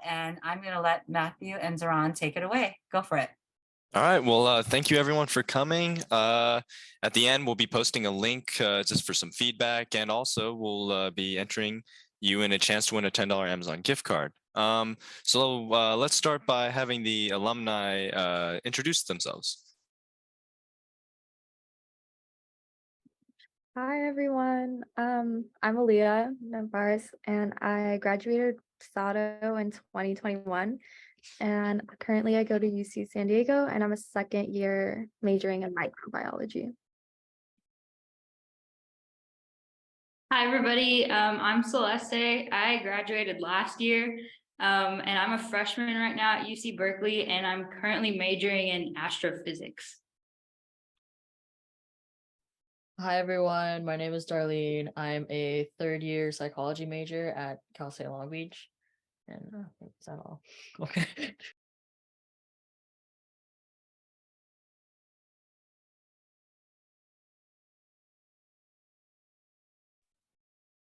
and I'm going to let Matthew and Zaran take it away. Go for it. All right. Well, thank you everyone for coming. At the end, we'll be posting a link just for some feedback, and also we'll be entering you in a chance to win a $10 Amazon gift card. So let's start by having the alumni introduce themselves. Hi everyone. I'm Aaliyah Navarez and I graduated SATO in 2021 and currently I go to UC San Diego and I'm a second year majoring in microbiology. Hi everybody, I'm Celeste. I graduated last year and I'm a freshman right now at UC Berkeley and I'm currently majoring in astrophysics. Hi everyone, my name is Darlene. I'm a third year psychology major at Cal State Long Beach. And is that all? Okay.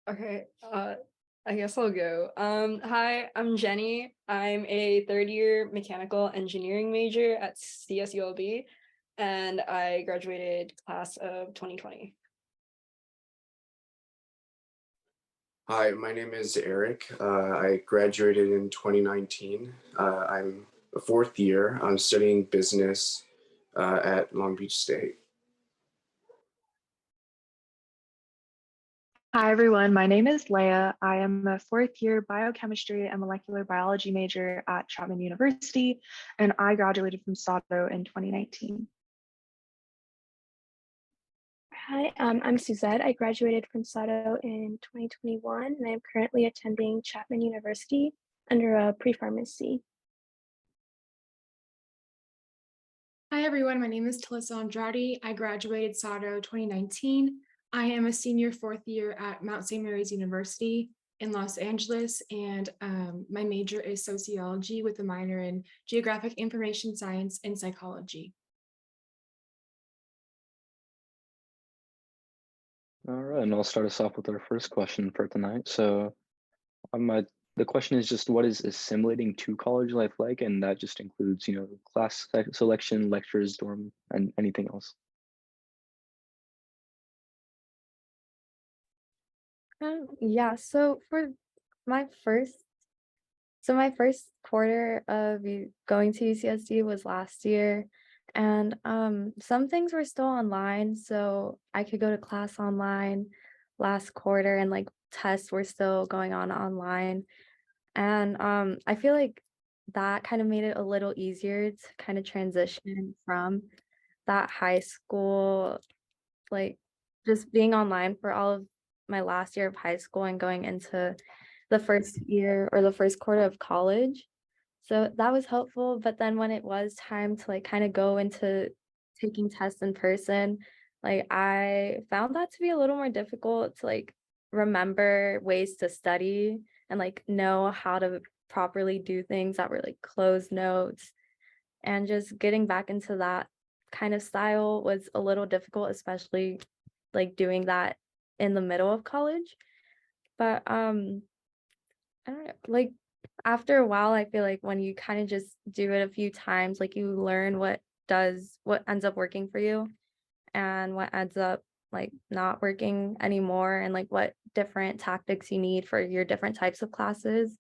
Okay, I guess I'll go. Hi, I'm Jenny. I'm a third year mechanical engineering major at CSULB, and I graduated class of 2020. Hi, my name is Eric. I graduated in 2019. I'm a fourth year. I'm studying business at Long Beach State. Hi everyone, my name is Leia. I am a fourth year biochemistry and molecular biology major at Chapman University, and I graduated from SATO in 2019. Hi, I'm Suzette. I graduated from SATO in 2021, and I'm currently attending Chapman University under a pre-pharmacy. Hi everyone, my name is Talissa Andrade. I graduated SATO 2019. I am a senior fourth year at Mount St. Mary's University in Los Angeles, and my major is sociology with a minor in geographic information science and psychology. All right, and I'll start us off with our first question for tonight. So the question is just, what is assimilating to college life like? And that just includes, class selection, lectures, dorm, and anything else. Yeah, so for my first quarter of going to UCSD was last year, and some things were still online, so I could go to class online last quarter, and like tests were still going on online. And I feel like that kind of made it a little easier to kind of transition from that high school, like just being online for all of my last year of high school and going into the first year or the first quarter of college. So that was helpful. But then when it was time to like kind of go into taking tests in person, like I found that to be a little more difficult to like remember ways to study and like know how to properly do things that were like closed notes. And just getting back into that kind of style was a little difficult, especially like doing that in the middle of college. But I don't know, like after a while, I feel like when you kind of just do it a few times, like you learn what ends up working for you and what ends up like not working anymore, and like what different tactics you need for your different types of classes.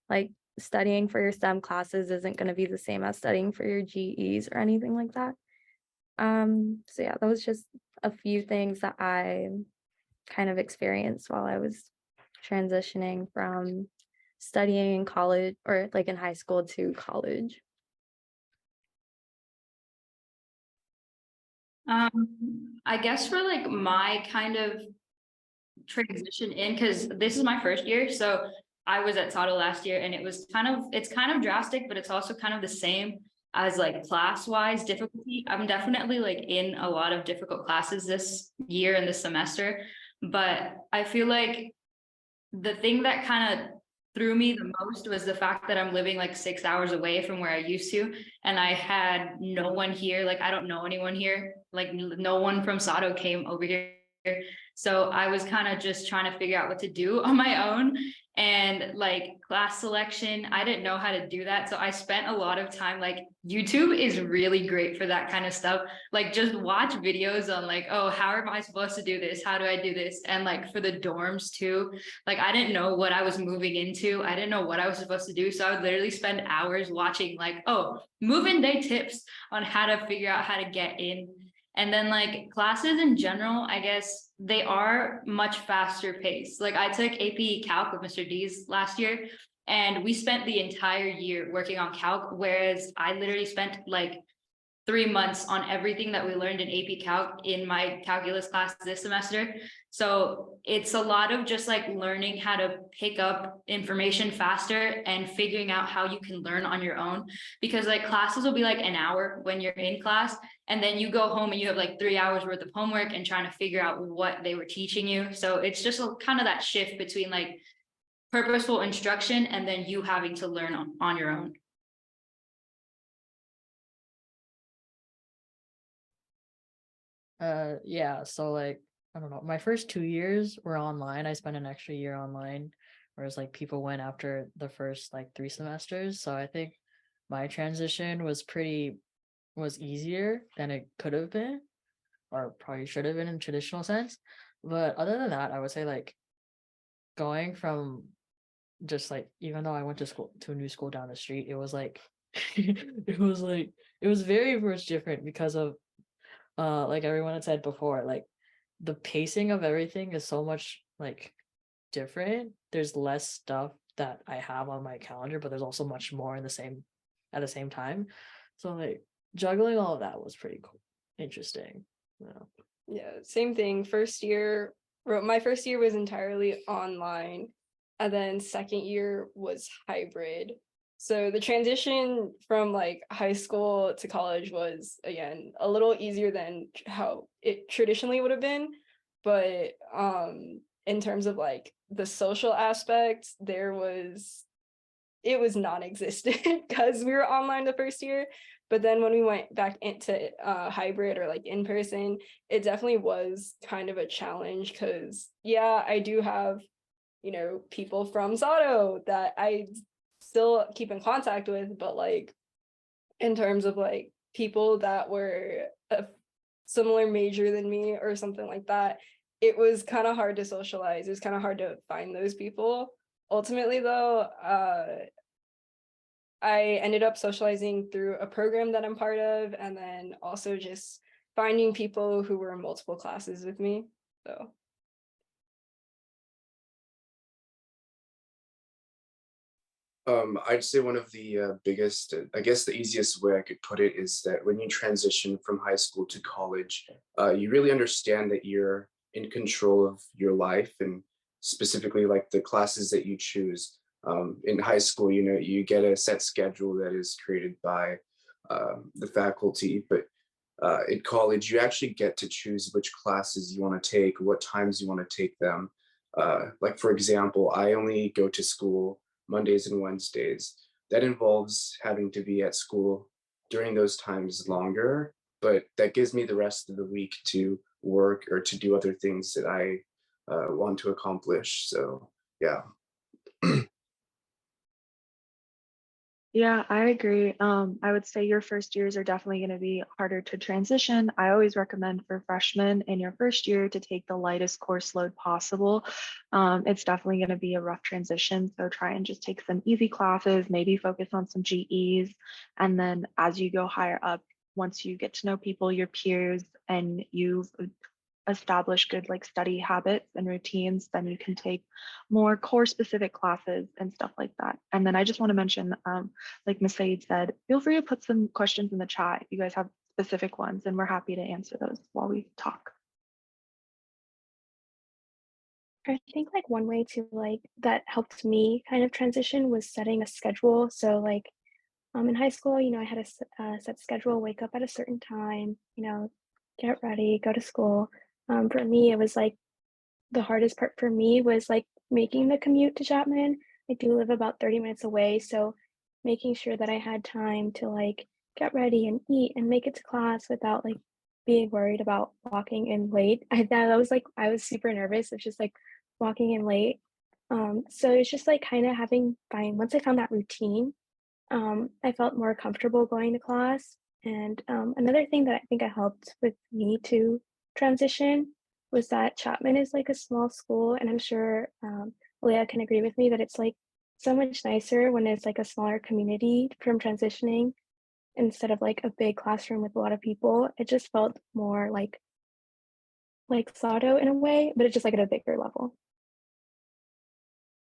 Like studying for your STEM classes isn't going to be the same as studying for your GEs or anything like that. So yeah, that was just a few things that I kind of experienced while I was transitioning from studying in college or like in high school to college. I guess for like my kind of transition in, because this is my first year, so I was at SATO last year, and it's kind of drastic, but it's also kind of the same as like class-wise difficulty. I'm definitely like in a lot of difficult classes this year and this semester, but I feel like the thing that kind of threw me the most was the fact that I'm living like 6 hours away from where I used to, and I had no one here. Like I don't know anyone here. Like no one from SATO came over here. So I was kind of just trying to figure out what to do on my own. And like class selection, I didn't know how to do that. So I spent a lot of time, like YouTube is really great for that kind of stuff. Like just watch videos on like, oh, how am I supposed to do this? How do I do this? And like for the dorms too, like I didn't know what I was moving into. I didn't know what I was supposed to do. So I would literally spend hours watching like, oh, move-in day tips on how to figure out how to get in. And then like classes in general, I guess they are much faster paced. Like I took AP Calc with Mr. D's last year, and we spent the entire year working on calc, whereas I literally spent like 3 months on everything that we learned in AP Calc in my calculus class this semester. So it's a lot of just like learning how to pick up information faster and figuring out how you can learn on your own. Because like classes will be like an hour when you're in class, and then you go home and you have like 3 hours worth of homework and trying to figure out what they were teaching you. So it's just kind of that shift between like purposeful instruction and then you having to learn on your own. Yeah, so like I don't know, my first 2 years were online. I spent an extra year online, whereas like people went after the first like 3 semesters. So I think my transition was easier than it could have been, or probably should have been in traditional sense. But other than that, I would say like going from just like, even though I went to a new school down the street, it was like it was very much different because of like everyone had said before, like the pacing of everything is so much like different. There's less stuff that I have on my calendar, but there's also much more in the same at the same time. So like juggling all of that was pretty cool, interesting. Yeah. Yeah, same thing. My first year was entirely online, and then second year was hybrid. So the transition from like high school to college was again a little easier than how it traditionally would have been, but in terms of like the social aspect, it was non-existent because we were online the first year. But then when we went back into hybrid or like in person, it definitely was kind of a challenge because yeah, I do have, people from Sato that I still keep in contact with, but like in terms of like people that were a similar major than me or something like that, it was kind of hard to socialize. It was kind of hard to find those people. Ultimately though, I ended up socializing through a program that I'm part of, and then also just finding people who were in multiple classes with me. So I'd say one of the biggest, I guess the easiest way I could put it is that when you transition from high school to college, you really understand that you're in control of your life and specifically like the classes that you choose. In high school, you get a set schedule that is created by the faculty, but in college, you actually get to choose which classes you want to take, what times you want to take them. Like, for example, I only go to school Mondays and Wednesdays. That involves having to be at school during those times longer, but that gives me the rest of the week to work or to do other things that I want to accomplish. So, yeah. Yeah, I agree. I would say your first years are definitely going to be harder to transition. I always recommend for freshmen in your first year to take the lightest course load possible. It's definitely going to be a rough transition, so try and just take some easy classes, maybe focus on some GEs, and then as you go higher up, once you get to know people, your peers, and you've establish good like study habits and routines, then you can take more core specific classes and stuff like that. And then I just want to mention, like Ms. Said said, feel free to put some questions in the chat if you guys have specific ones, and we're happy to answer those while we talk. I think like one way to like that helped me kind of transition was setting a schedule. So like in high school, I had a set schedule, wake up at a certain time, get ready, go to school. For me, it was like the hardest part for me was like making the commute to Chapman. I do live about 30 minutes away, so making sure that I had time to like get ready and eat and make it to class without like being worried about walking in late. That was like I was super nervous of just like walking in late. So it's just like kind of once I found that routine, I felt more comfortable going to class. And another thing that I think I helped with me to transition was that Chapman is like a small school, and I'm sure Leah can agree with me that it's like so much nicer when it's like a smaller community from transitioning instead of like a big classroom with a lot of people. It just felt more like Sato in a way, but it's just like at a bigger level.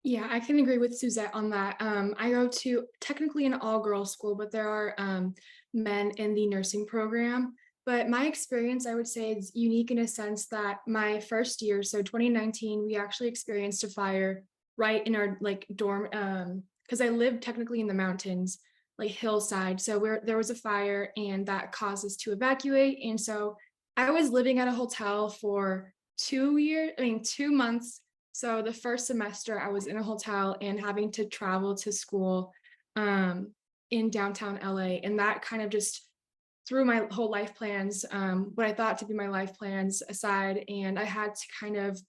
Yeah, I can agree with Suzette on that. I go to technically an all-girls school, but there are men in the nursing program. But my experience, I would say, is unique in a sense that my first year, so 2019, we actually experienced a fire right in our like dorm, because I lived technically in the mountains, like hillside. So there was a fire and that caused us to evacuate. And so I was living at a hotel for 2 months. So the first semester I was in a hotel and having to travel to school in downtown LA. And that kind of just threw my whole life plans, what I thought to be my life plans aside. And I had to kind of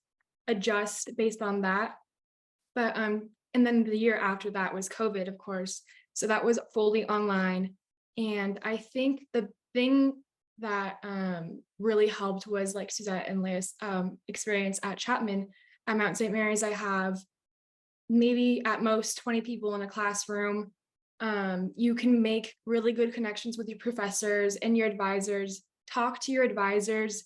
adjust based on that. But and then the year after that was COVID, of course. So that was fully online. And I think the thing that really helped was like Suzette and Leia's experience at Chapman. At Mount St. Mary's, I have maybe at most 20 people in a classroom. You can make really good connections with your professors and your advisors. Talk to your advisors.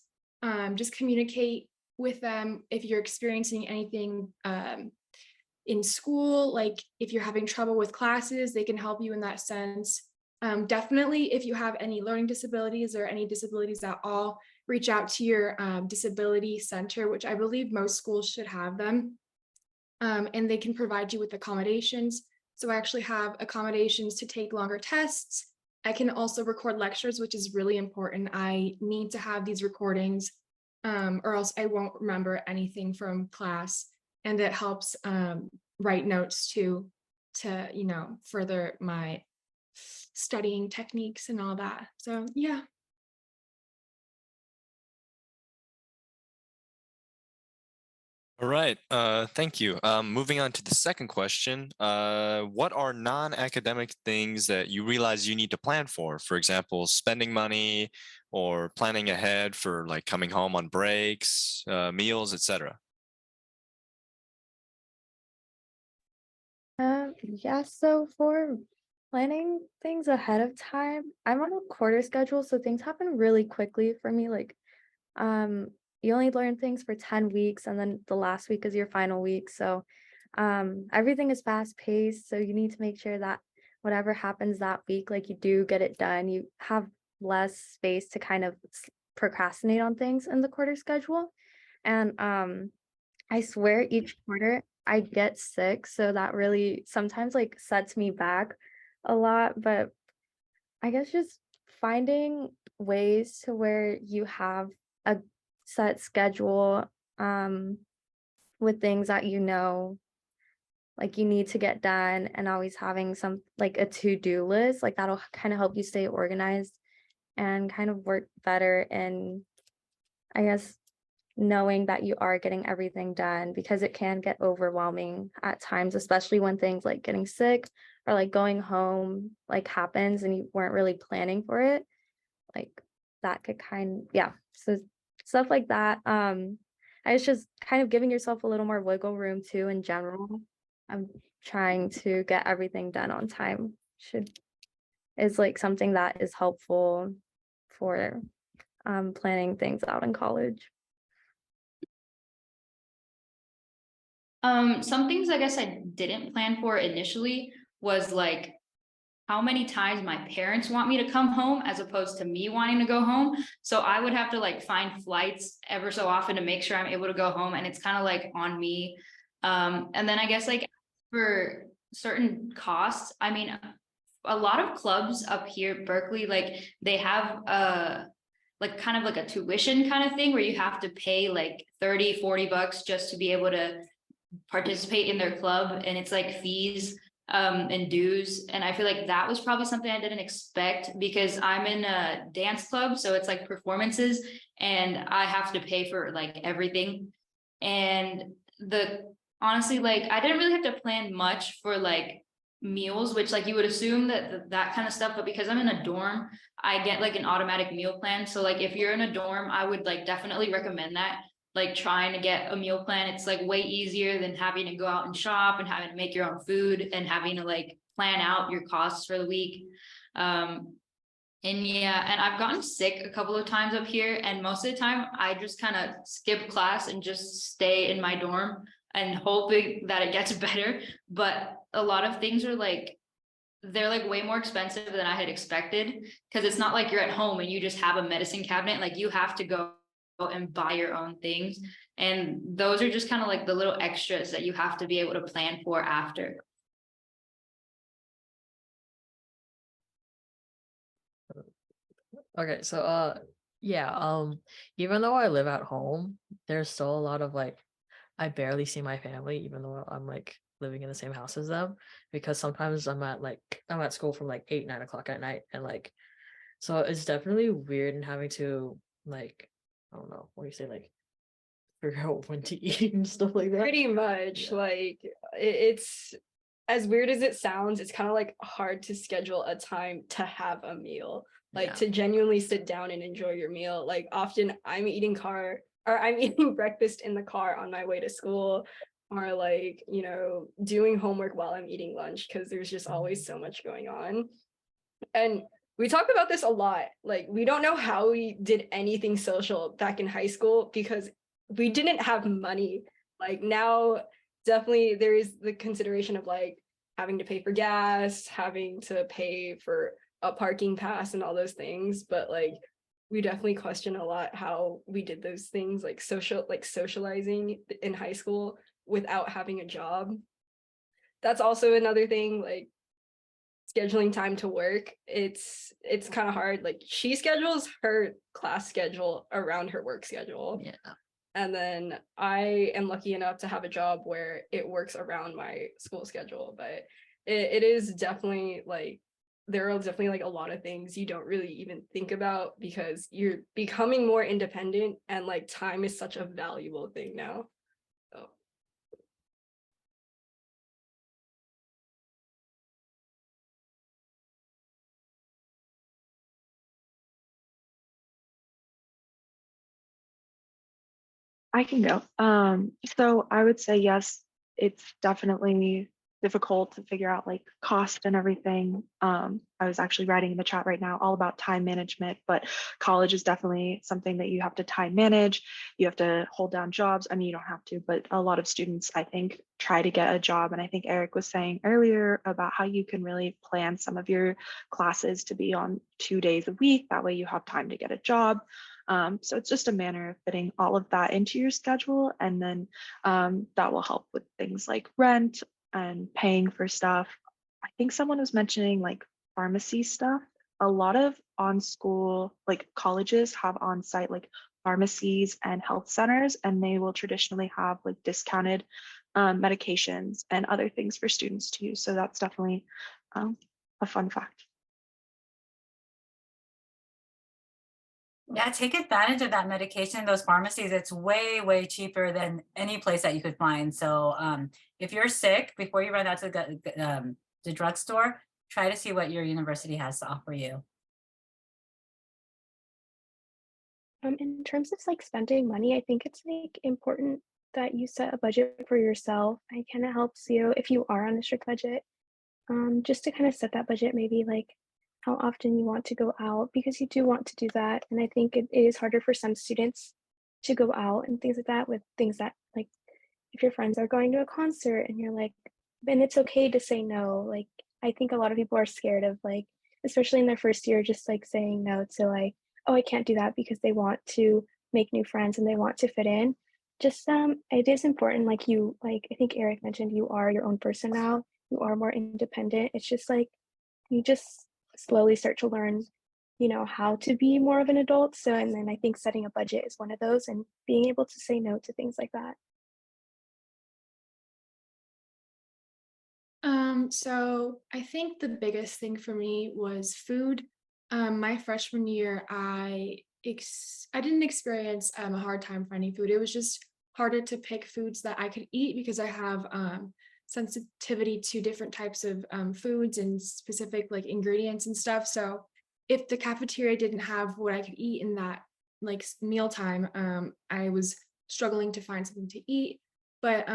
Just communicate with them if you're experiencing anything in school, like if you're having trouble with classes, they can help you in that sense. Definitely, if you have any learning disabilities or any disabilities at all, reach out to your disability center, which I believe most schools should have them. And they can provide you with accommodations. So I actually have accommodations to take longer tests. I can also record lectures, which is really important. I need to have these recordings or else I won't remember anything from class. And it helps write notes to further my studying techniques and all that. So yeah. All right, thank you. Moving on to the second question. What are non-academic things that you realize you need to plan for? For example, spending money or planning ahead for like coming home on breaks, meals, etc. Yeah, so for planning things ahead of time, I'm on a quarter schedule, so things happen really quickly for me. Like, you only learn things for 10 weeks, and then the last week is your final week. So, everything is fast paced. So you need to make sure that whatever happens that week, like you do get it done. You have less space to kind of procrastinate on things in the quarter schedule. And I swear each quarter I get sick, so that really sometimes like sets me back a lot. But I guess just finding ways to where you have a set schedule with things that like you need to get done, and always having some like a to-do list, like that'll kind of help you stay organized and kind of work better. And I guess knowing that you are getting everything done, because it can get overwhelming at times, especially when things like getting sick or like going home like happens and you weren't really planning for it. Like that could yeah. So stuff like that. It's just kind of giving yourself a little more wiggle room too in general. I'm trying to get everything done on time. Is like something that is helpful for planning things out in college. Some things I guess I didn't plan for initially was like how many times my parents want me to come home as opposed to me wanting to go home. So I would have to like find flights ever so often to make sure I'm able to go home, and it's kind of like on me. And then I guess like for certain costs, I mean, a lot of clubs up here, Berkeley, like they have like kind of like a tuition kind of thing where you have to pay like 30-40 bucks just to be able to participate in their club, and it's like fees and dues. And I feel like that was probably something I didn't expect because I'm in a dance club. So it's like performances and I have to pay for like everything. And honestly, like I didn't really have to plan much for like meals, which like you would assume that kind of stuff. But because I'm in a dorm, I get like an automatic meal plan. So like if you're in a dorm, I would like definitely recommend that, like trying to get a meal plan. It's like way easier than having to go out and shop and having to make your own food and having to like plan out your costs for the week. And yeah, and I've gotten sick a couple of times up here, and most of the time I just kind of skip class and just stay in my dorm and hoping that it gets better. But a lot of things are like, they're like way more expensive than I had expected, because it's not like you're at home and you just have a medicine cabinet. Like you have to go and buy your own things. And those are just kind of like the little extras that you have to be able to plan for after. Okay, so yeah, even though I live at home, there's still a lot of like I barely see my family, even though I'm like living in the same house as them, because sometimes I'm at school from like 8, 9 o'clock at night, and like so it's definitely weird and having to like I don't know, what do you say, like figure out when to eat and stuff like that. Pretty much, Yeah. like it's as weird as it sounds, it's kind of like hard to schedule a time to have a meal, like Yeah. to genuinely sit down and enjoy your meal. Like often I'm eating breakfast in the car on my way to school, or like, you know, doing homework while I'm eating lunch, because there's just always so much going on. And we talk about this a lot. Like, we don't know how we did anything social back in high school because we didn't have money. Like now, definitely there is the consideration of like having to pay for gas, having to pay for a parking pass and all those things. But like, we definitely question a lot how we did those things, like socializing in high school without having a job. That's also another thing, like scheduling time to work. It's kind of hard. Like she schedules her class schedule around her work schedule. Yeah. And then I am lucky enough to have a job where it works around my school schedule. But it is definitely like, there are definitely like a lot of things you don't really even think about because you're becoming more independent, and like time is such a valuable thing now. So. I can go. So I would say yes, it's definitely difficult to figure out like cost and everything. I was actually writing in the chat right now all about time management, but college is definitely something that you have to time manage. You have to hold down jobs. I mean, you don't have to, but a lot of students, I think, try to get a job. And I think Eric was saying earlier about how you can really plan some of your classes to be on 2 days a week. That way you have time to get a job. So it's just a manner of fitting all of that into your schedule. And then that will help with things like rent and paying for stuff. I think someone was mentioning like pharmacy stuff. A lot of on school, like colleges have on site like pharmacies and health centers, and they will traditionally have like discounted medications and other things for students to use. So that's definitely a fun fact. Yeah, take advantage of that medication, those pharmacies. It's way, way cheaper than any place that you could find. So if you're sick, before you run out to the drugstore, try to see what your university has to offer you. In terms of like spending money, I think it's like important that you set a budget for yourself. It kind of helps you if you are on a strict budget, just to kind of set that budget, maybe like how often you want to go out, because you do want to do that. And I think it is harder for some students to go out and things like that, with things that like if your friends are going to a concert and you're like, and it's okay to say no. Like I think a lot of people are scared of like, especially in their first year, just like saying no to like, oh, I can't do that, because they want to make new friends and they want to fit in. Just it is important, like you, like I think Eric mentioned, you are your own person now. You are more independent. It's just like you just slowly start to learn, you know, how to be more of an adult. So, and then I think setting a budget is one of those, and being able to say no to things like that. So I think the biggest thing for me was food. My freshman year, I didn't experience a hard time finding food. It was just harder to pick foods that I could eat because I have sensitivity to different types of foods and specific like ingredients and stuff. So if the cafeteria didn't have what I could eat in that like mealtime, I was struggling to find something to eat. But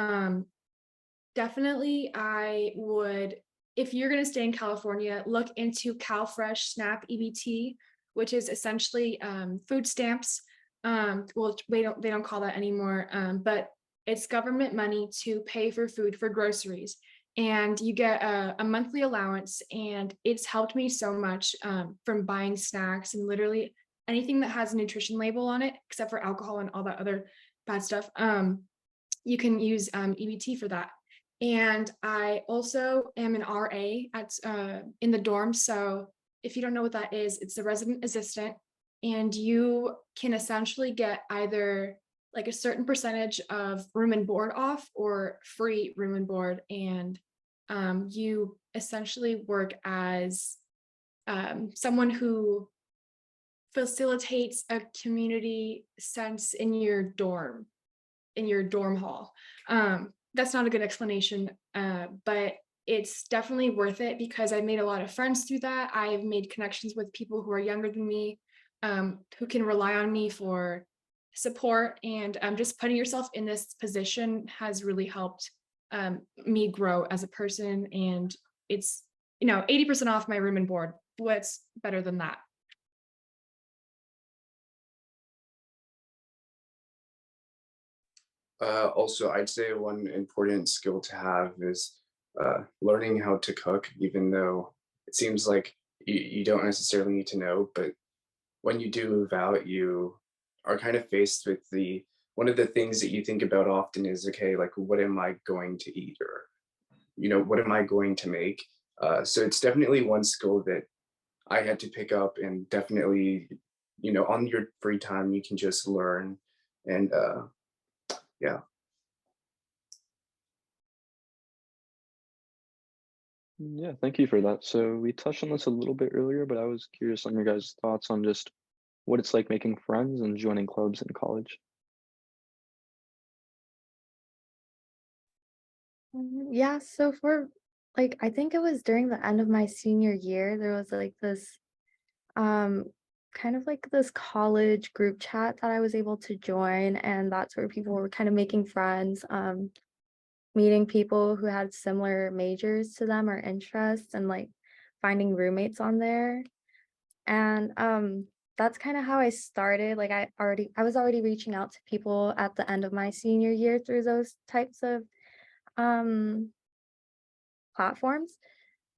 definitely, I would, if you're going to stay in California, look into CalFresh SNAP EBT, which is essentially food stamps. Well, they don't call that anymore, but it's government money to pay for food for groceries. And you get a monthly allowance, and it's helped me so much from buying snacks and literally anything that has a nutrition label on it, except for alcohol and all that other bad stuff. You can use EBT for that. And I also am an RA at in the dorm. So if you don't know what that is, it's the resident assistant, and you can essentially get either like a certain percentage of room and board off or free room and board. And you essentially work as someone who facilitates a community sense in your dorm hall. That's not a good explanation, but it's definitely worth it because I made a lot of friends through that. I've made connections with people who are younger than me, who can rely on me for support, and just putting yourself in this position has really helped me grow as a person. And it's 80% off my room and board. What's better than that? Also, I'd say one important skill to have is learning how to cook, even though it seems like you don't necessarily need to know. But when you do move out, you are kind of faced with one of the things that you think about often is, okay, like, what am I going to eat? Or, what am I going to make? So it's definitely one skill that I had to pick up, and definitely, on your free time, you can just learn. And yeah. Yeah, thank you for that. So we touched on this a little bit earlier, but I was curious on your guys' thoughts on just what it's like making friends and joining clubs in college. Yeah, so for like I think it was during the end of my senior year, there was like this um kind of like this college group chat that I was able to join, and that's where people were kind of making friends, meeting people who had similar majors to them or interests, and like finding roommates on there. And that's kind of how I started. Like I was already reaching out to people at the end of my senior year through those types of um platforms.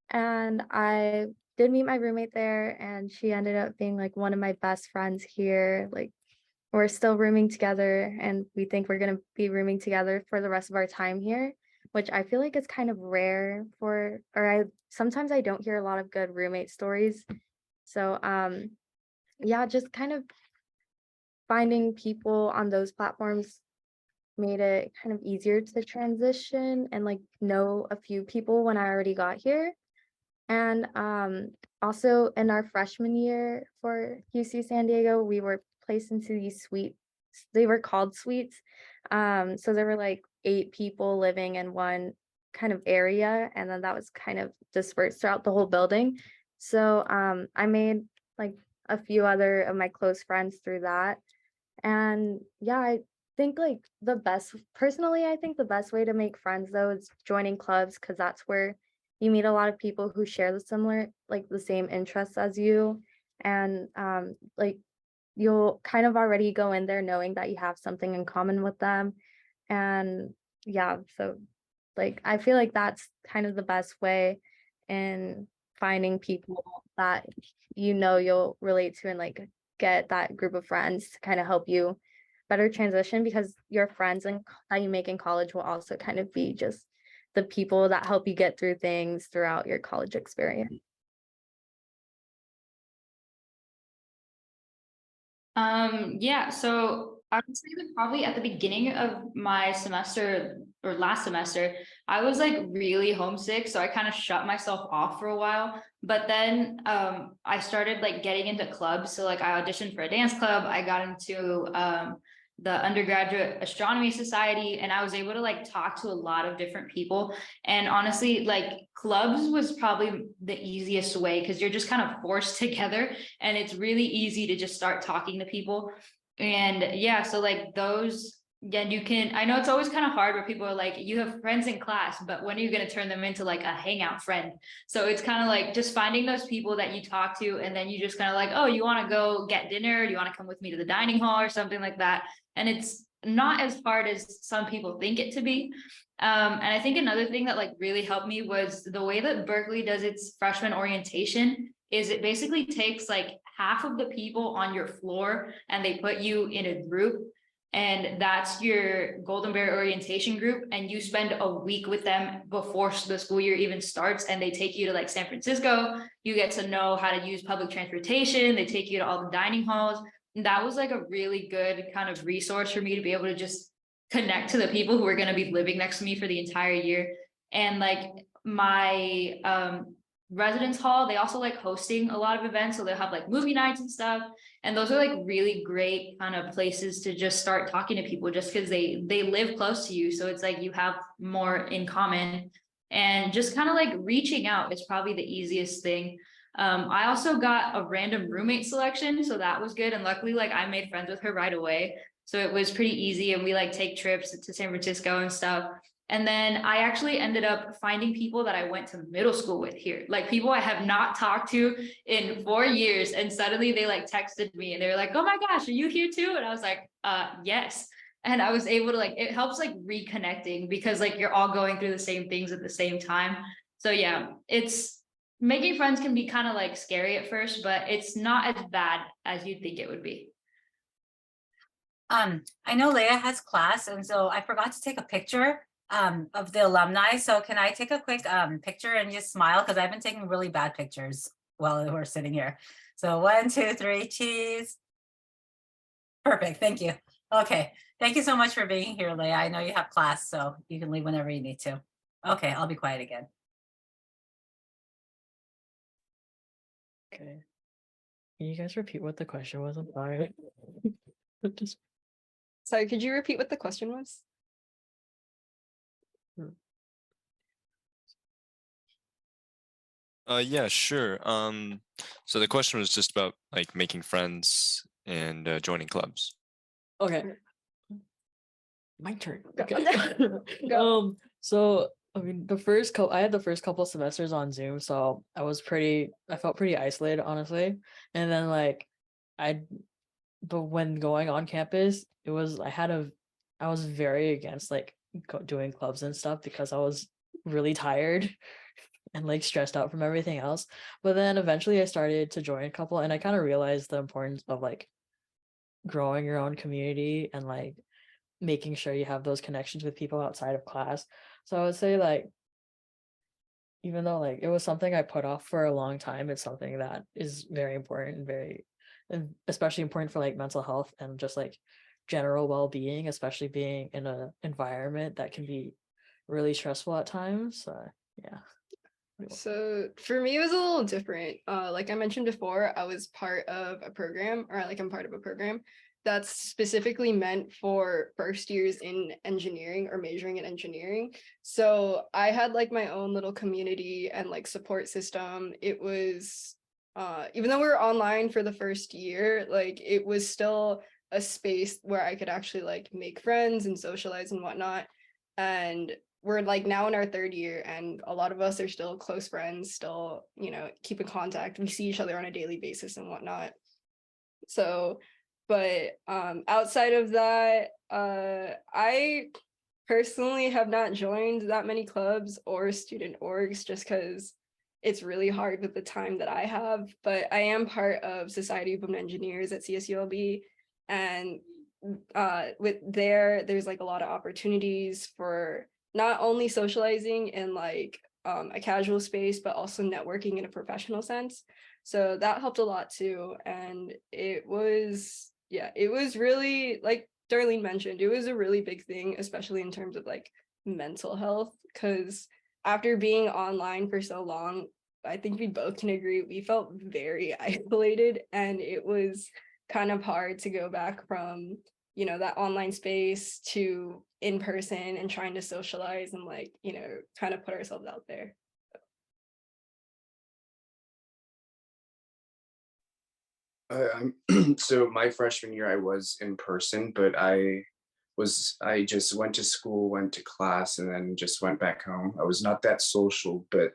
And I did meet my roommate there, and she ended up being like one of my best friends here. Like we're still rooming together, and we think we're going to be rooming together for the rest of our time here, which I feel like is kind of rare sometimes I don't hear a lot of good roommate stories. So yeah, just kind of finding people on those platforms made it kind of easier to transition and like know a few people when I already got here. And also in our freshman year for UC San Diego, we were placed into these suites. They were called suites. So there were like 8 people living in one kind of area, and then that was kind of dispersed throughout the whole building. So I made like a few other of my close friends through that. And yeah, I think like I think the best way to make friends though is joining clubs, because that's where you meet a lot of people who share the same interests as you. And like you'll kind of already go in there knowing that you have something in common with them. And yeah, so like I feel like that's kind of the best way in finding people that you'll relate to, and like get that group of friends to kind of help you better transition, because your friends and that you make in college will also kind of be just the people that help you get through things throughout your college experience. Yeah, so I would say that probably at the beginning of my semester or last semester, I was like really homesick. So I kind of shut myself off for a while. But then I started like getting into clubs. So like I auditioned for a dance club. I got into the undergraduate astronomy society, and I was able to like talk to a lot of different people. And honestly, like clubs was probably the easiest way because you're just kind of forced together, and it's really easy to just start talking to people. And yeah, so like those, yeah, you can, I know it's always kind of hard where people are like, you have friends in class, but when are you going to turn them into like a hangout friend? So it's kind of like just finding those people that you talk to, and then you just kind of like, oh, you want to go get dinner? Do you want to come with me to the dining hall or something like that? And it's not as hard as some people think it to be. And I think another thing that like really helped me was the way that Berkeley does its freshman orientation is it basically takes like half of the people on your floor and they put you in a group, and that's your Golden Bear orientation group, and you spend a week with them before the school year even starts, and they take you to like San Francisco. You get to know how to use public transportation. They take you to all the dining halls. And that was like a really good kind of resource for me to be able to just connect to the people who are going to be living next to me for the entire year. And like my residence hall, they also like hosting a lot of events, so they'll have like movie nights and stuff, and those are like really great kind of places to just start talking to people just because they live close to you, so it's like you have more in common. And just kind of like reaching out is probably the easiest thing. I also got a random roommate selection, so that was good, and luckily like I made friends with her right away, so it was pretty easy, and we like take trips to San Francisco and stuff. And then I actually ended up finding people that I went to middle school with here, like people I have not talked to in 4 years. And suddenly they like texted me and they were like, oh my gosh, are you here too? And I was like, yes. And I was able to like, it helps like reconnecting because like you're all going through the same things at the same time. So yeah, it's making friends can be kind of like scary at first, but it's not as bad as you'd think it would be. I know Leia has class, and so I forgot to take a picture of the alumni. So can I take a quick picture and just smile? Because I've been taking really bad pictures while we're sitting here. So 1, 2, 3, cheese. Perfect, thank you. Okay, thank you so much for being here, Leia. I know you have class, so you can leave whenever you need to. Okay, I'll be quiet again. Okay. Can you guys repeat what the question was? I'm sorry. Just Sorry, could you repeat what the question was? Yeah, sure. So the question was just about like making friends and joining clubs. okay. My turn. Go. Okay. Go. So I mean, I had the first couple semesters on Zoom, so I felt pretty isolated, honestly. And then like, but when going on campus, I was very against like doing clubs and stuff because I was really tired and like stressed out from everything else. But then eventually I started to join a couple, and I kind of realized the importance of like growing your own community and like making sure you have those connections with people outside of class. So I would say like, even though like it was something I put off for a long time, it's something that is very important and especially important for like mental health and just like general well-being, especially being in an environment that can be really stressful at times. Yeah. So for me, it was a little different. Like I mentioned before, I was part of a program, or like I'm part of a program that's specifically meant for first years in engineering or majoring in engineering. So I had like my own little community and like support system. It was, even though we were online for the first year, like it was still a space where I could actually like make friends and socialize and whatnot. And we're like now in our 3rd year, and a lot of us are still close friends, still, keep in contact. We see each other on a daily basis and whatnot. So, but outside of that, I personally have not joined that many clubs or student orgs just because it's really hard with the time that I have. But I am part of Society of Women Engineers at CSULB, and there's like a lot of opportunities for not only socializing in like a casual space, but also networking in a professional sense. So that helped a lot too. And it was really like Darlene mentioned, it was a really big thing, especially in terms of like mental health, because after being online for so long, I think we both can agree we felt very isolated, and it was kind of hard to go back from, you know, that online space to in person and trying to socialize and like, you know, kind of put ourselves out there. So my freshman year I was in person, but I just went to school, went to class, and then just went back home. I was not that social, but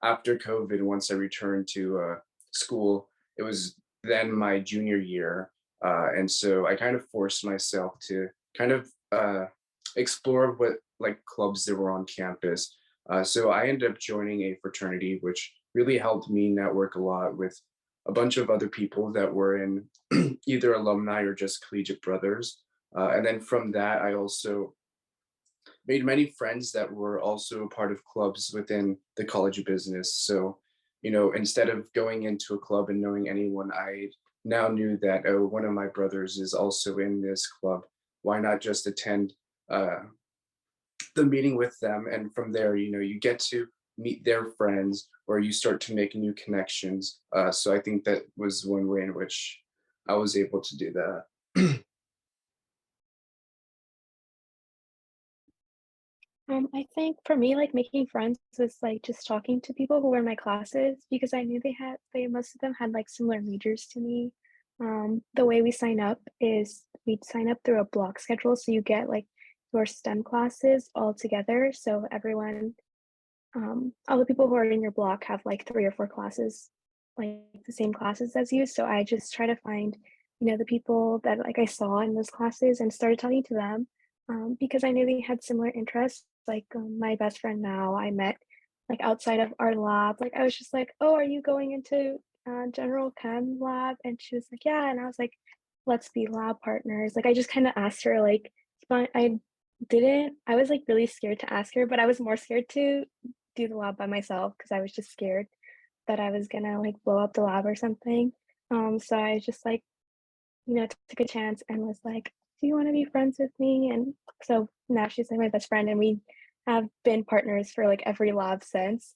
after COVID, once I returned to school, it was then my junior year, and so I kind of forced myself to kind of explore what like clubs there were on campus. So I ended up joining a fraternity, which really helped me network a lot with a bunch of other people that were in either alumni or just collegiate brothers. And then from that, I also made many friends that were also part of clubs within the College of Business. So, you know, instead of going into a club and knowing anyone, I now knew that, oh, one of my brothers is also in this club. Why not just attend the meeting with them? And from there, you know, you get to meet their friends or you start to make new connections. So I think that was one way in which I was able to do that. I think for me, like making friends was like just talking to people who were in my classes because I knew they most of them had like similar majors to me. The way we sign up is we'd sign up through a block schedule, so you get like your STEM classes all together. So everyone, all the people who are in your block have like 3 or 4 classes, like the same classes as you. So I just try to find, you know, the people that like I saw in those classes and started talking to them because I knew they had similar interests. Like my best friend now, I met like outside of our lab. Like I was just like, "Oh, are you going into general chem lab?" And she was like, "Yeah." And I was like, "Let's be lab partners." Like I just kind of asked her. Like I didn't. I was like really scared to ask her, but I was more scared to do the lab by myself because I was just scared that I was gonna like blow up the lab or something. So I just like, you know, took a chance and was like, "Do you want to be friends with me?" And so now she's like my best friend, and we have been partners for like every lab since.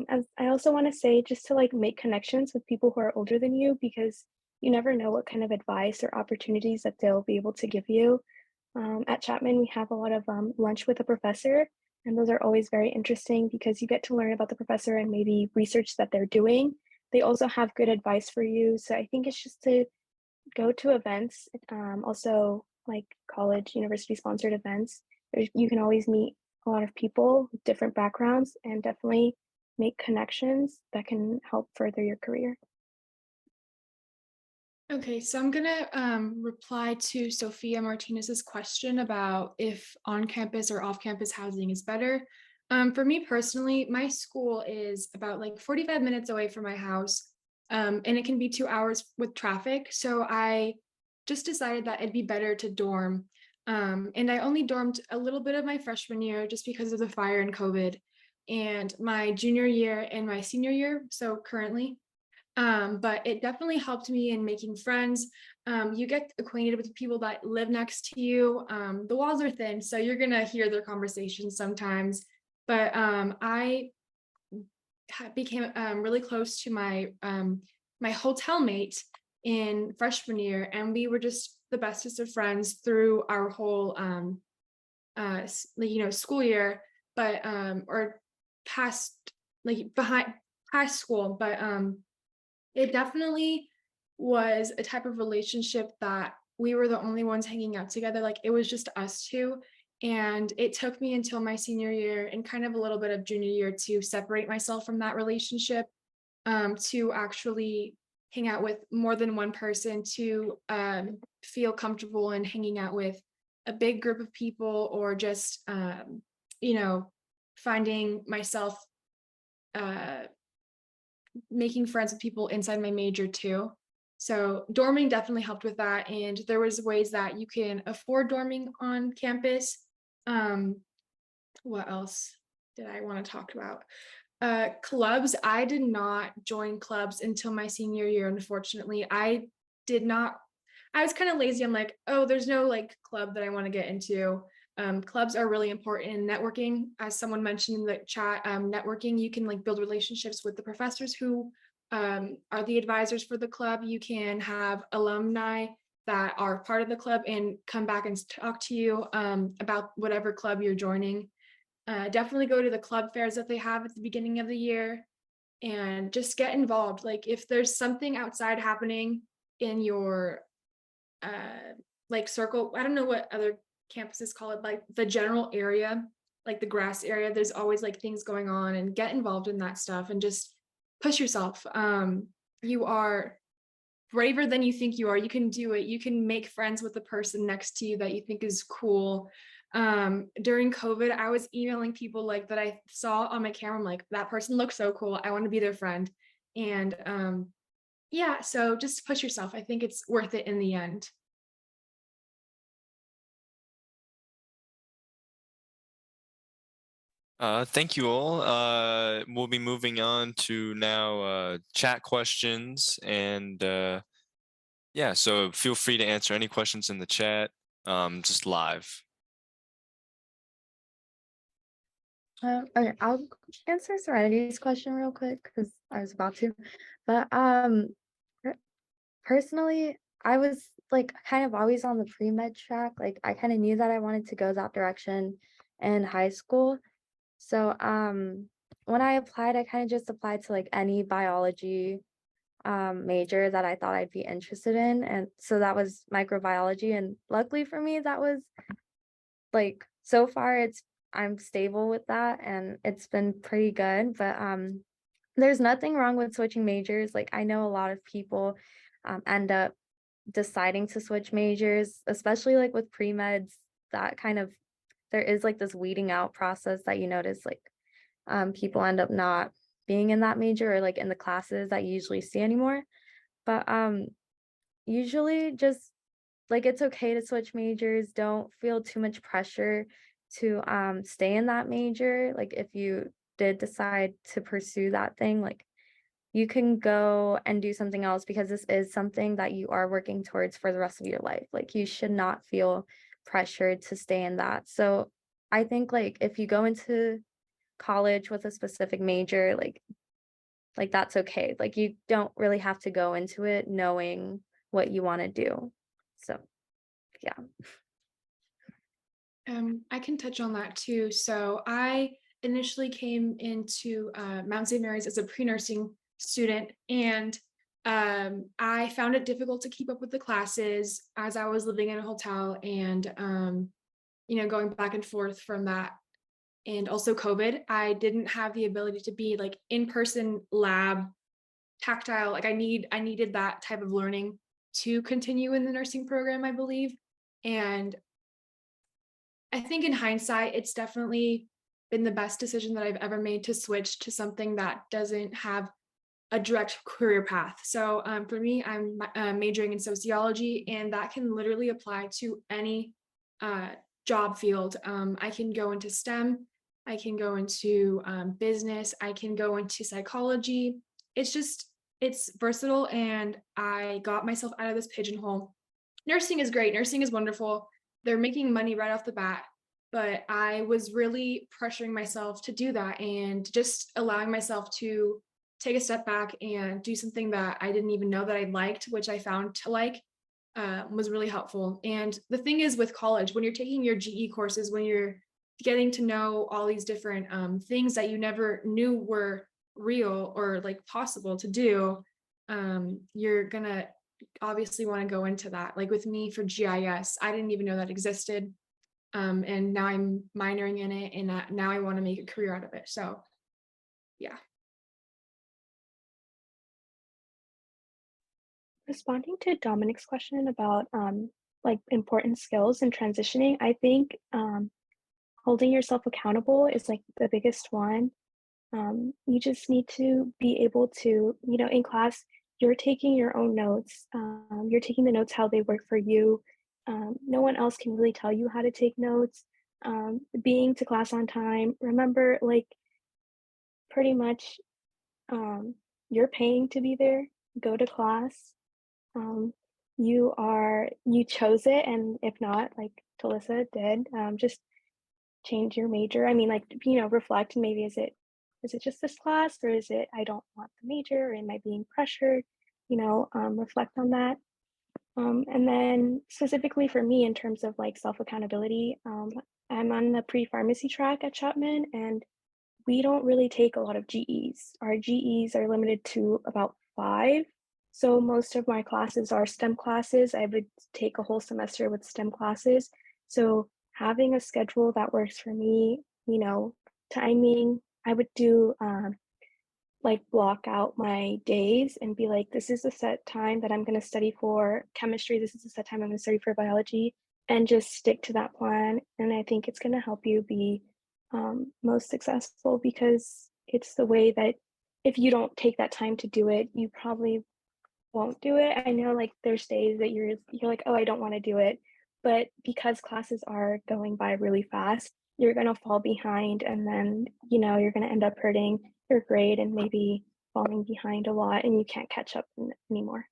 As I also want to say, just to like make connections with people who are older than you because you never know what kind of advice or opportunities that they'll be able to give you. At Chapman, we have a lot of lunch with a professor, and those are always very interesting because you get to learn about the professor and maybe research that they're doing. They also have good advice for you. So I think it's just to go to events, also like college, university sponsored events. You can always meet a lot of people with different backgrounds and definitely make connections that can help further your career. Okay, so I'm gonna reply to Sophia Martinez's question about if on-campus or off-campus housing is better. For me personally, my school is about like 45 minutes away from my house, and it can be 2 hours with traffic. So I just decided that it'd be better to dorm. And I only dormed a little bit of my freshman year just because of the fire and COVID, and my junior year and my senior year, so currently. But it definitely helped me in making friends. You get acquainted with people that live next to you. The walls are thin, so you're gonna hear their conversations sometimes. But I became really close to my hotel mate in freshman year, and we were just the bestest of friends through our whole school year, but or past like behind past school, but it definitely was a type of relationship that we were the only ones hanging out together. Like it was just us two. And it took me until my senior year and kind of a little bit of junior year to separate myself from that relationship, to actually hang out with more than one person, to feel comfortable in hanging out with a big group of people, or just, finding myself making friends with people inside my major too. So dorming definitely helped with that. And there was ways that you can afford dorming on campus. What else did I want to talk about? Clubs. I did not join clubs until my senior year, unfortunately. I was kind of lazy. I'm like, oh, there's no like club that I want to get into. Clubs are really important in networking. As someone mentioned in the chat, networking, you can like build relationships with the professors who are the advisors for the club. You can have alumni that are part of the club and come back and talk to you about whatever club you're joining. Definitely go to the club fairs that they have at the beginning of the year and just get involved. Like if there's something outside happening in your like circle, I don't know what other campuses call it, like the general area, like the grass area, there's always like things going on, and get involved in that stuff and just push yourself. You are braver than you think you are. You can do it. You can make friends with the person next to you that you think is cool. During COVID, I was emailing people like that I saw on my camera. I'm like, that person looks so cool. I want to be their friend. And yeah, so just push yourself. I think it's worth it in the end. Thank you all. We'll be moving on to now chat questions, and yeah, so feel free to answer any questions in the chat, just live. Okay, I'll answer Serenity's question real quick because I was about to. But personally, I was like kind of always on the pre-med track. Like I kind of knew that I wanted to go that direction in high school. So when I applied, I kind of just applied to like any biology major that I thought I'd be interested in. And so that was microbiology. And luckily for me, that was like so far I'm stable with that and it's been pretty good. But there's nothing wrong with switching majors. Like I know a lot of people end up deciding to switch majors, especially like with pre-meds, that kind of there is like this weeding out process that you notice like people end up not being in that major or like in the classes that you usually see anymore. But usually just like it's okay to switch majors. Don't feel too much pressure to stay in that major. Like if you did decide to pursue that thing, like you can go and do something else because this is something that you are working towards for the rest of your life. Like you should not feel pressured to stay in that. So I think like if you go into college with a specific major, like that's okay. Like you don't really have to go into it knowing what you want to do. So yeah. I can touch on that too. So I initially came into Mount St. Mary's as a pre-nursing student, and I found it difficult to keep up with the classes as I was living in a hotel and going back and forth from that. And also COVID, I didn't have the ability to be like in-person lab tactile. Like I needed that type of learning to continue in the nursing program, I believe. And I think in hindsight, it's definitely been the best decision that I've ever made to switch to something that doesn't have a direct career path. So for me, I'm majoring in sociology, and that can literally apply to any job field. I can go into STEM, I can go into business, I can go into psychology. It's versatile, and I got myself out of this pigeonhole. Nursing is great. Nursing is wonderful. They're making money right off the bat, but I was really pressuring myself to do that and just allowing myself to take a step back and do something that I didn't even know that I liked, which I found to like, was really helpful. And the thing is with college, when you're taking your GE courses, when you're getting to know all these different things that you never knew were real or like possible to do, you're gonna obviously want to go into that. Like with me for GIS, I didn't even know that existed. And now I'm minoring in it, and now I want to make a career out of it. So yeah. Responding to Dominic's question about like important skills and transitioning, I think holding yourself accountable is like the biggest one. You just need to be able to, in class, you're taking your own notes. You're taking the notes how they work for you. No one else can really tell you how to take notes. Being to class on time. Remember, like, pretty much you're paying to be there. Go to class. you chose it, and if not, like Talissa did, just change your major. I mean, like, reflect, maybe is it just this class, or is it I don't want the major, or am I being pressured? Reflect on that. And then specifically for me, in terms of like self accountability, I'm on the pre-pharmacy track at Chapman, and we don't really take a lot of GEs. Our GEs are limited to about 5. So most of my classes are STEM classes. I would take a whole semester with STEM classes. So having a schedule that works for me, timing, I would do like block out my days and be like, this is a set time that I'm going to study for chemistry. This is a set time I'm going to study for biology, and just stick to that plan. And I think it's going to help you be most successful, because it's the way that if you don't take that time to do it, you probably won't do it. I know, like, there's days that you're like, oh, I don't want to do it, but because classes are going by really fast, you're going to fall behind, and then you're going to end up hurting your grade and maybe falling behind a lot, and you can't catch up anymore.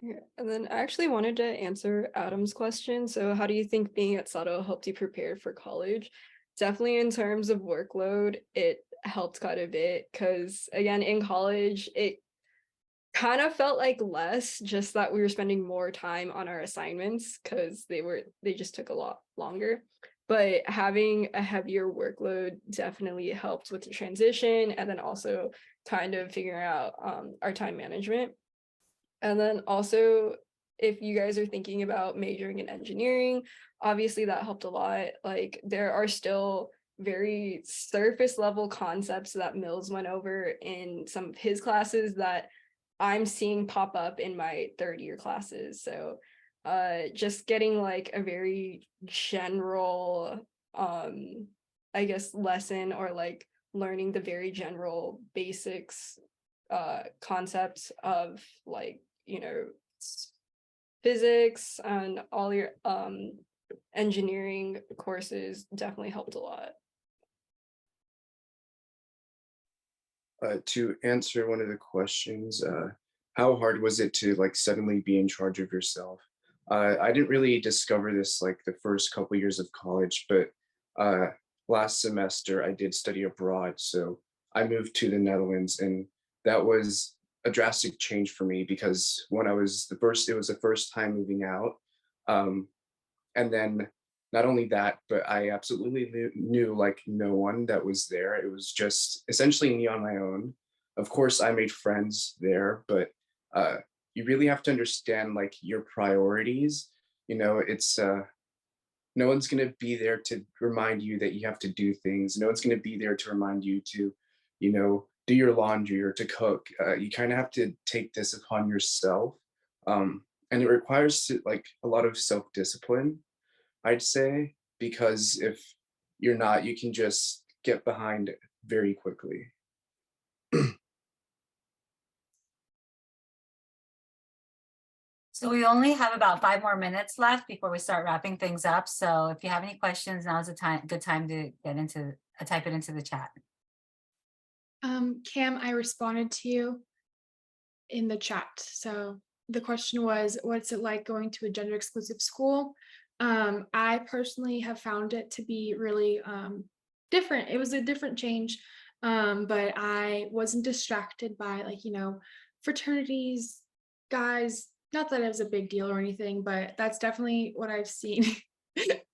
Yeah, and then I actually wanted to answer Adam's question. So how do you think being at Sato helped you prepare for college? Definitely in terms of workload, it helped quite a bit, because again, in college, it kind of felt like less, just that we were spending more time on our assignments because they just took a lot longer. But having a heavier workload definitely helped with the transition, and then also kind of figuring out our time management. And then also, if you guys are thinking about majoring in engineering, obviously that helped a lot. Like, there are still very surface level concepts that Mills went over in some of his classes that I'm seeing pop up in my third year classes. So just getting like a very general, I guess, lesson, or like learning the very general basics concepts of, like, physics and all your engineering courses definitely helped a lot. To answer one of the questions, how hard was it to like suddenly be in charge of yourself? I didn't really discover this like the first couple years of college, but last semester I did study abroad. So I moved to the Netherlands, and that was a drastic change for me, because when it was the first time moving out. And then not only that, but I absolutely knew like no one that was there. It was just essentially me on my own. Of course, I made friends there, but you really have to understand like your priorities. It's no one's going to be there to remind you that you have to do things. No one's going to be there to remind you to, do your laundry or to cook. You kind of have to take this upon yourself. And it requires like a lot of self-discipline, I'd say, because if you're not, you can just get behind very quickly. So we only have about 5 more minutes left before we start wrapping things up. So if you have any questions, now's a good time to type it into the chat. Cam, I responded to you in the chat. So the question was, what's it like going to a gender exclusive school? I personally have found it to be really different. It was a different change, but I wasn't distracted by, like, fraternities, guys. Not that it was a big deal or anything, but that's definitely what I've seen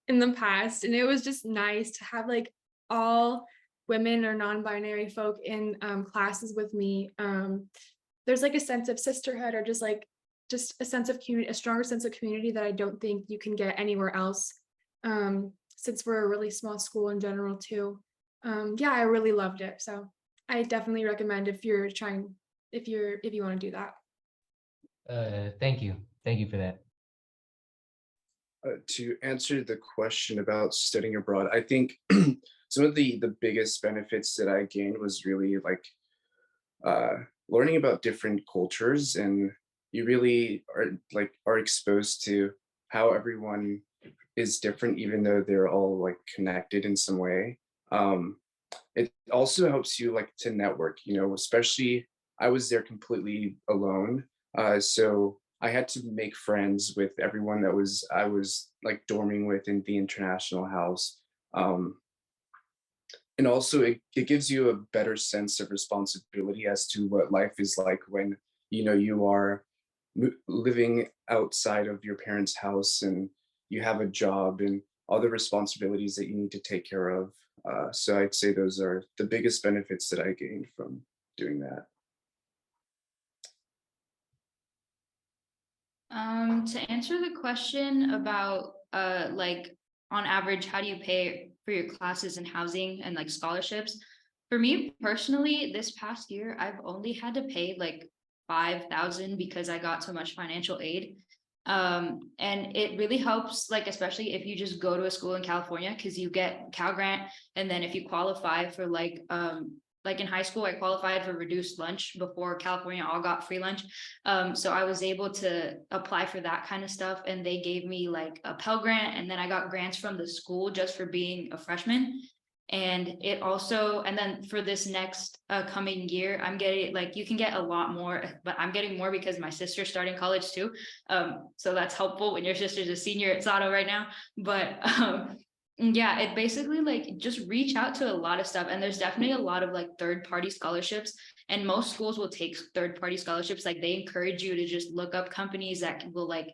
in the past. And it was just nice to have like all women or non-binary folk in classes with me. There's like a sense of sisterhood, or just a sense of community, a stronger sense of community that I don't think you can get anywhere else. Since we're a really small school in general too. Yeah, I really loved it. So I definitely recommend if you want to do that. Thank you for that. To answer the question about studying abroad, I think some of the biggest benefits that I gained was really like learning about different cultures, and you really are exposed to how everyone is different, even though they're all like connected in some way. It also helps you like to network, especially I was there completely alone. So I had to make friends with everyone I was like dorming with in the international house. Um, and also it gives you a better sense of responsibility as to what life is like when you are living outside of your parents' house and you have a job and all the responsibilities that you need to take care of. So I'd say those are the biggest benefits that I gained from doing that. To answer the question about like on average, how do you pay for your classes and housing and like scholarships? For me personally, this past year, I've only had to pay like 5,000 because I got so much financial aid. And it really helps, like especially if you just go to a school in California, because you get Cal Grant, and then if you qualify for like in high school, I qualified for reduced lunch before California all got free lunch. So I was able to apply for that kind of stuff, and they gave me like a Pell Grant, and then I got grants from the school just for being a freshman. And it also, and then for this next coming year, I'm getting like, you can get a lot more, but I'm getting more because my sister's starting college too. So that's helpful when your sister's a senior at Sato right now. But yeah, it basically like just reach out to a lot of stuff. And there's definitely a lot of like third-party scholarships. And most schools will take third-party scholarships. Like they encourage you to just look up companies that will like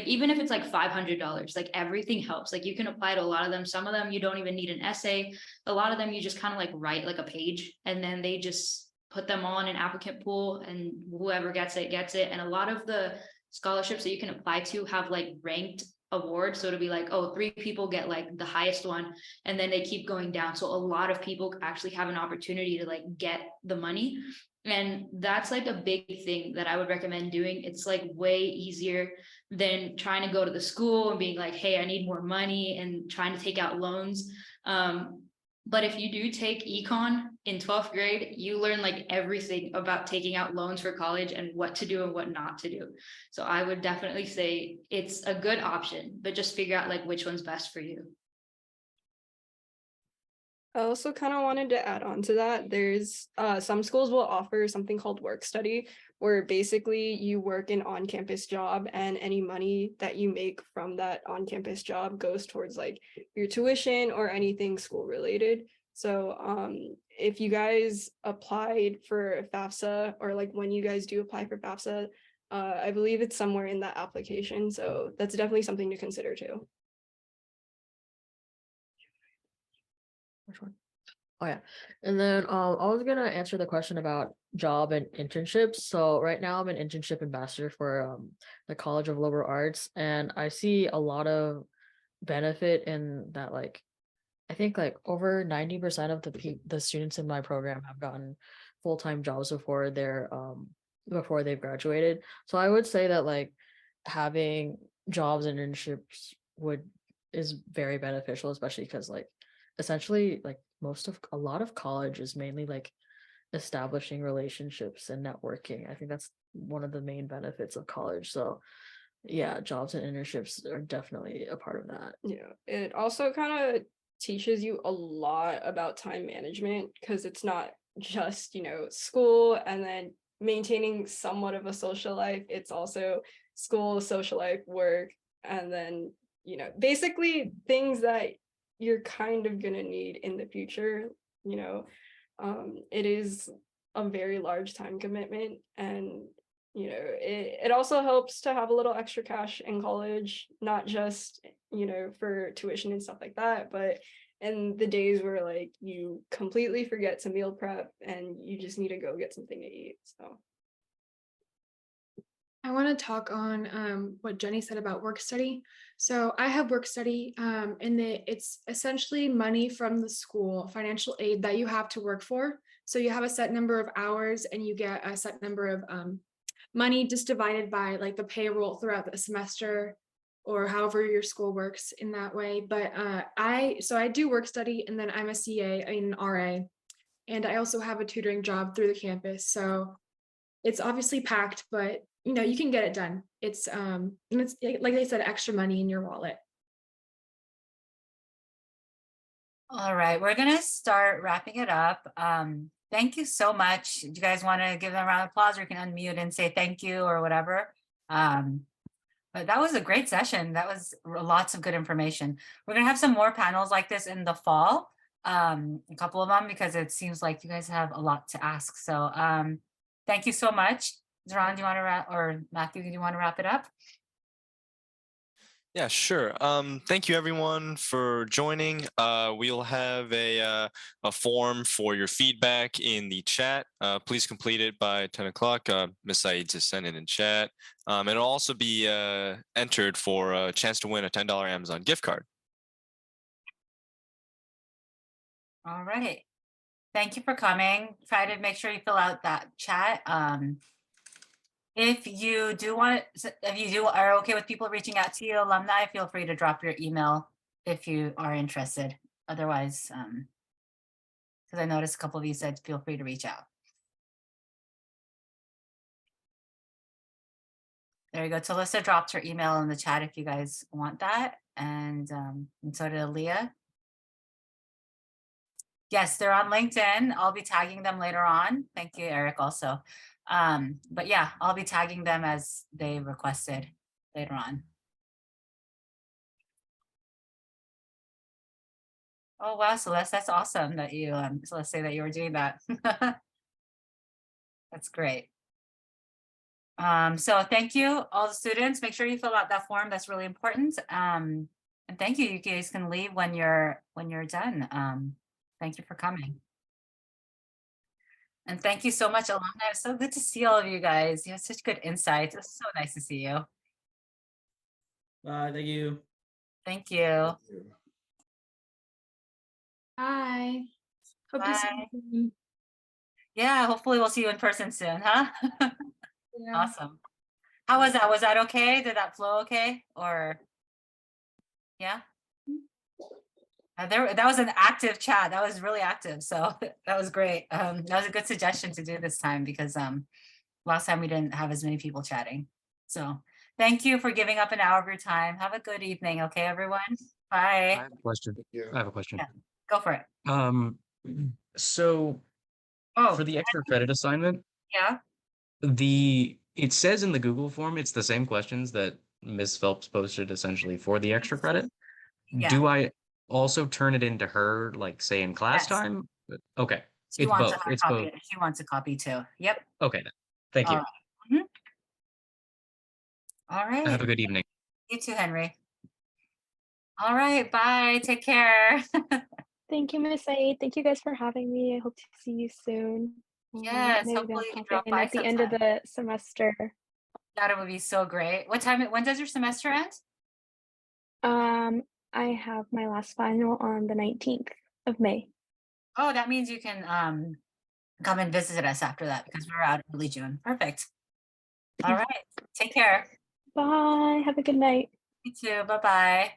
even if it's like $500, like everything helps. Like you can apply to a lot of them. Some of them you don't even need an essay. A lot of them you just kind of like write like a page, and then they just put them on an applicant pool, and whoever gets it gets it. And a lot of the scholarships that you can apply to have like ranked awards. So it'll be like, oh, 3 people get like the highest one, and then they keep going down. So a lot of people actually have an opportunity to like get the money. And that's like a big thing that I would recommend doing. It's like way easier than trying to go to the school and being like, hey, I need more money, and trying to take out loans. But if you do take econ in 12th grade, you learn like everything about taking out loans for college and what to do and what not to do. So I would definitely say it's a good option, but just figure out like which one's best for you. I also kind of wanted to add on to that. There's some schools will offer something called work study, where basically you work an on-campus job, and any money that you make from that on-campus job goes towards like your tuition or anything school related. So if you guys applied for FAFSA, or like when you guys do apply for FAFSA, I believe it's somewhere in that application. So that's definitely something to consider too. Which one? Oh yeah. And then I was gonna answer the question about job and internships. So right now I'm an internship ambassador for the College of Liberal Arts, and I see a lot of benefit in that. Like I think like over 90% of the students in my program have gotten full-time jobs before they've graduated. So I would say that like having jobs and internships is very beneficial, especially because like essentially like a lot of college is mainly like establishing relationships and networking. I think that's one of the main benefits of college. So yeah, jobs and internships are definitely a part of that. Yeah, it also kind of teaches you a lot about time management, because it's not just, school and then maintaining somewhat of a social life. It's also school, social life, work, and then, basically things that you're kind of gonna need in the future. It is a very large time commitment, and it also helps to have a little extra cash in college, not just for tuition and stuff like that, but in the days where like you completely forget to meal prep and you just need to go get something to eat. So I want to talk on what Jenny said about work study. So I have work study, and it's essentially money from the school, financial aid that you have to work for. So you have a set number of hours, and you get a set number of money just divided by like the payroll throughout the semester, or however your school works in that way. But I do work study, and then I'm a CA, an RA, and I also have a tutoring job through the campus. So it's obviously packed, but you can get it done. It's and it's like they said, extra money in your wallet. All right, we're gonna start wrapping it up. thank you so much. Do you guys want to give them a round of applause, or you can unmute and say thank you or whatever? But that was a great session. That was lots of good information. We're gonna have some more panels like this in the fall, a couple of them, because it seems like you guys have a lot to ask. So thank you so much. Zeron, do you want to wrap, or Matthew, do you want to wrap it up? Yeah, sure. Thank you everyone for joining. We'll have a form for your feedback in the chat. Please complete it by 10 o'clock. Ms. Saeed just sent it in chat. It'll also be entered for a chance to win a $10 Amazon gift card. All right. Thank you for coming. Try to make sure you fill out that chat. If you do want it, if you are okay with people reaching out to you, alumni, feel free to drop your email if you are interested. Otherwise, because I noticed a couple of you said feel free to reach out. There you go. Talissa dropped her email in the chat if you guys want that. And so did Aaliyah. Yes, they're on LinkedIn. I'll be tagging them later on. Thank you, Eric, also. But yeah, I'll be tagging them as they requested later on. Oh, wow, Celeste, that's awesome that you, so let's say that you were doing that. That's great. So thank you, all the students. Make sure you fill out that form. That's really important. And thank you. You guys can leave when you're done. Thank you for coming. And thank you so much, alumni. It's so good to see all of you guys. You have such good insights. It's so nice to see you. Bye. Thank you. Thank you. Bye. Hope to see you soon. Yeah, hopefully we'll see you in person soon, huh? Yeah. Awesome. How was that? Was that okay? Did that flow okay? Or yeah? That was an active chat. That was really active. So that was great. That was a good suggestion to do this time because last time we didn't have as many people chatting. So thank you for giving up an hour of your time. Have a good evening. Okay, everyone. Bye. I have a question. I have a question. Yeah, go for it. So for the extra credit assignment, Yeah. it says in the Google form it's the same questions that Ms. Phelps posted essentially for the extra credit. Yeah. Do I also turn it into her, like say in class Yes. time? Okay. She It's wants both. a It's copy. both. She wants a copy too. Yep. Okay then. Thank you. Mhm. All right. Have a good evening. You too, Henry. All right. Bye. Take care. Thank you, Miss Saeed. Thank you guys for having me. I hope to see you soon. Yes. Maybe Hopefully I'll you can pop drop in by at the end of sometime. the semester. That would be so great. When does your semester end? I have my last final on the 19th of May. Oh, that means you can come and visit us after that because we're out early June. Perfect. All right. Take care. Bye. Have a good night. You too. Bye-bye.